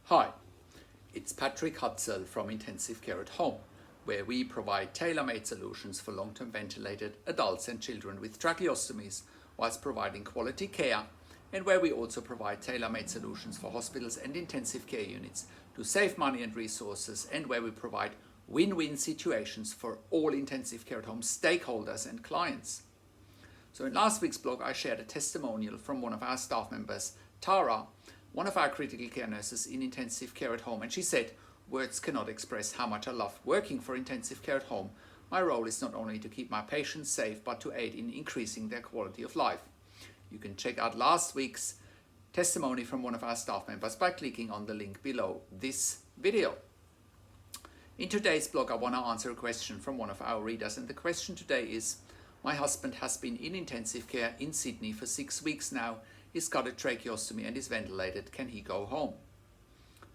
Hi, it's Patrick Hutzel from Intensive Care at Home, where we provide tailor-made solutions for long-term ventilated adults and children with tracheostomies, whilst providing quality care, and where we also provide tailor-made solutions for hospitals and intensive care units to save money and resources, and where we provide win-win situations for all intensive care at home stakeholders and clients. So in last week's blog, I shared a testimonial from one of our staff members, Tara, one of our critical care nurses in intensive care at home, and she said, "Words cannot express how much I love working for intensive care at home. My role is not only to keep my patients safe, but to aid in increasing their quality of life." You can check out last week's testimony from one of our staff members by clicking on the link below this video. In today's blog, I want to answer a question from one of our readers, and the question today is, my husband has been in intensive care in Sydney for 6 weeks now. He's got a tracheostomy and is ventilated. Can he go home?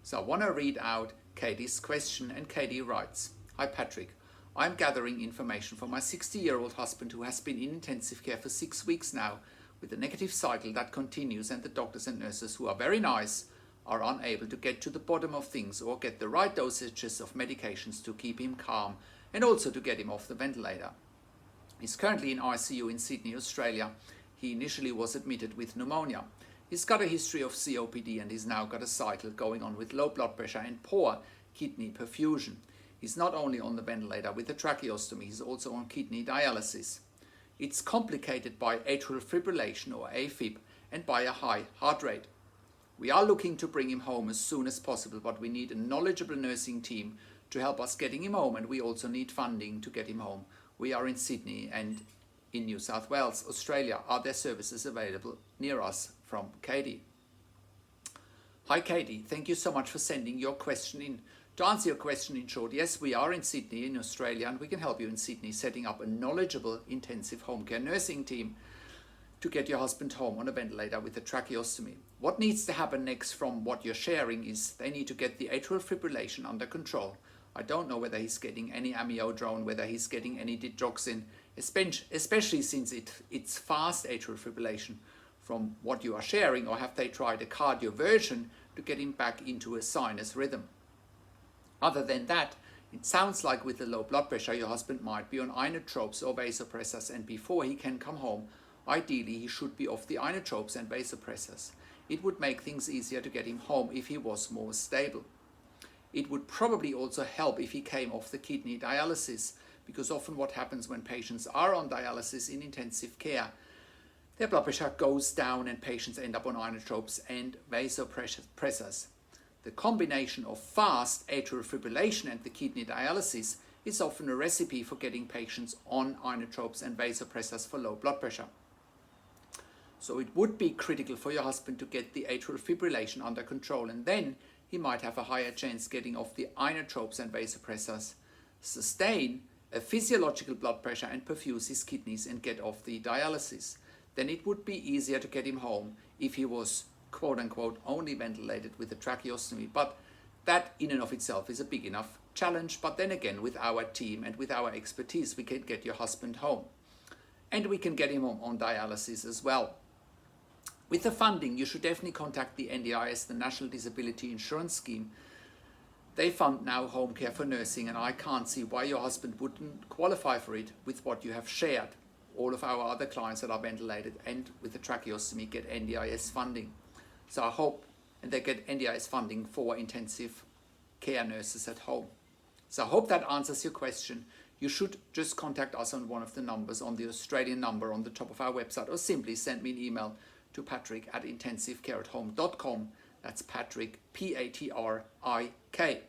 So I want to read out Katie's question, and Katie writes, "Hi Patrick, I'm gathering information for my 60-year-old husband who has been in intensive care for 6 weeks now with a negative cycle that continues, and the doctors and nurses, who are very nice, are unable to get to the bottom of things or get the right dosages of medications to keep him calm and also to get him off the ventilator. He's currently in ICU in Sydney, Australia. He initially was admitted with pneumonia. He's got a history of COPD and he's now got a cycle going on with low blood pressure and poor kidney perfusion. He's not only on the ventilator with a tracheostomy, he's also on kidney dialysis. It's complicated by atrial fibrillation or AFib and by a high heart rate. We are looking to bring him home as soon as possible, but we need a knowledgeable nursing team to help us getting him home, and we also need funding to get him home. We are in Sydney and in New South Wales, Australia. Are there services available near us?" From Katie. Hi Katie, thank you so much for sending your question in. To answer your question in short, yes, we are in Sydney in Australia, and we can help you in Sydney setting up a knowledgeable intensive home care nursing team to get your husband home on a ventilator with a tracheostomy. What needs to happen next from what you're sharing is they need to get the atrial fibrillation under control. I don't know whether he's getting any amiodarone, whether he's getting any digoxin, especially since it's fast atrial fibrillation from what you are sharing, or have they tried a cardioversion to get him back into a sinus rhythm? Other than that, it sounds like with the low blood pressure, your husband might be on inotropes or vasopressors, and before he can come home, ideally he should be off the inotropes and vasopressors. It would make things easier to get him home if he was more stable. It would probably also help if he came off the kidney dialysis, because often what happens when patients are on dialysis in intensive care, their blood pressure goes down and patients end up on inotropes and vasopressors. The combination of fast atrial fibrillation and the kidney dialysis is often a recipe for getting patients on inotropes and vasopressors for low blood pressure. So it would be critical for your husband to get the atrial fibrillation under control, and then he might have a higher chance getting off the inotropes and vasopressors, sustain a physiological blood pressure and perfuse his kidneys and get off the dialysis. Then it would be easier to get him home if he was quote unquote only ventilated with a tracheostomy. But that in and of itself is a big enough challenge. But then again, with our team and with our expertise, we can get your husband home. And we can get him on dialysis as well. With the funding, you should definitely contact the NDIS, the National Disability Insurance Scheme. They fund now home care for nursing, and I can't see why your husband wouldn't qualify for it with what you have shared. All of our other clients that are ventilated and with the tracheostomy get NDIS funding. So I hope, and they get NDIS funding for intensive care nurses at home. So I hope that answers your question. You should just contact us on one of the numbers, on the Australian number on the top of our website, or simply send me an email to patrick@intensivecareathome.com. That's Patrick, P-A-T-R-I-K.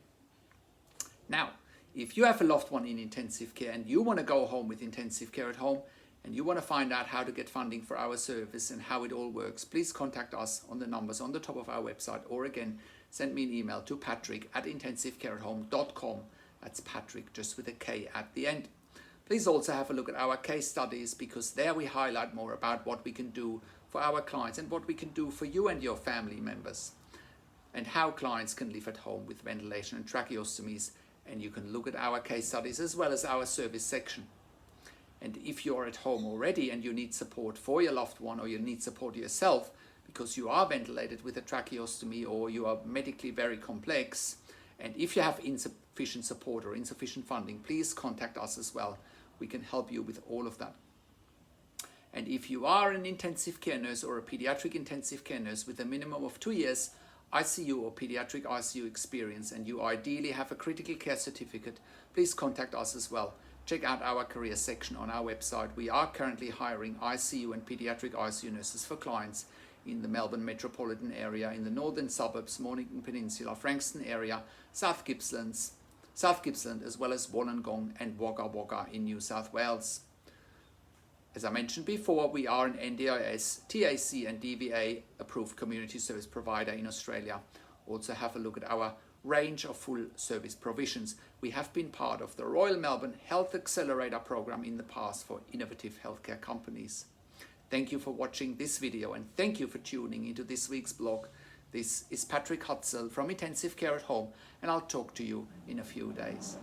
Now, if you have a loved one in intensive care and you want to go home with intensive care at home, and you want to find out how to get funding for our service and how it all works, please contact us on the numbers on the top of our website, or again, send me an email to patrick@intensivecareathome.com. That's Patrick, just with a K at the end. Please also have a look at our case studies, because there we highlight more about what we can do for our clients and what we can do for you and your family members, and how clients can live at home with ventilation and tracheostomies. And you can look at our case studies as well as our service section. And if you're at home already and you need support for your loved one, or you need support yourself because you are ventilated with a tracheostomy or you are medically very complex, and if you have insufficient support or insufficient funding, please contact us as well. We can help you with all of that. And if you are an intensive care nurse or a pediatric intensive care nurse with a minimum of 2 years ICU or pediatric ICU experience, and you ideally have a critical care certificate, please contact us as well. Check out our career section on our website. We are currently hiring ICU and pediatric ICU nurses for clients in the Melbourne metropolitan area, in the northern suburbs, Mornington Peninsula, Frankston area, South Gippsland, as well as Wollongong and Wagga Wagga in New South Wales. As I mentioned before, we are an NDIS, TAC and DVA approved community service provider in Australia. Also have a look at our range of full service provisions. We have been part of the Royal Melbourne Health Accelerator program in the past for innovative healthcare companies. Thank you for watching this video, and thank you for tuning into this week's blog. This is Patrick Hutzel from Intensive Care at Home, and I'll talk to you in a few days.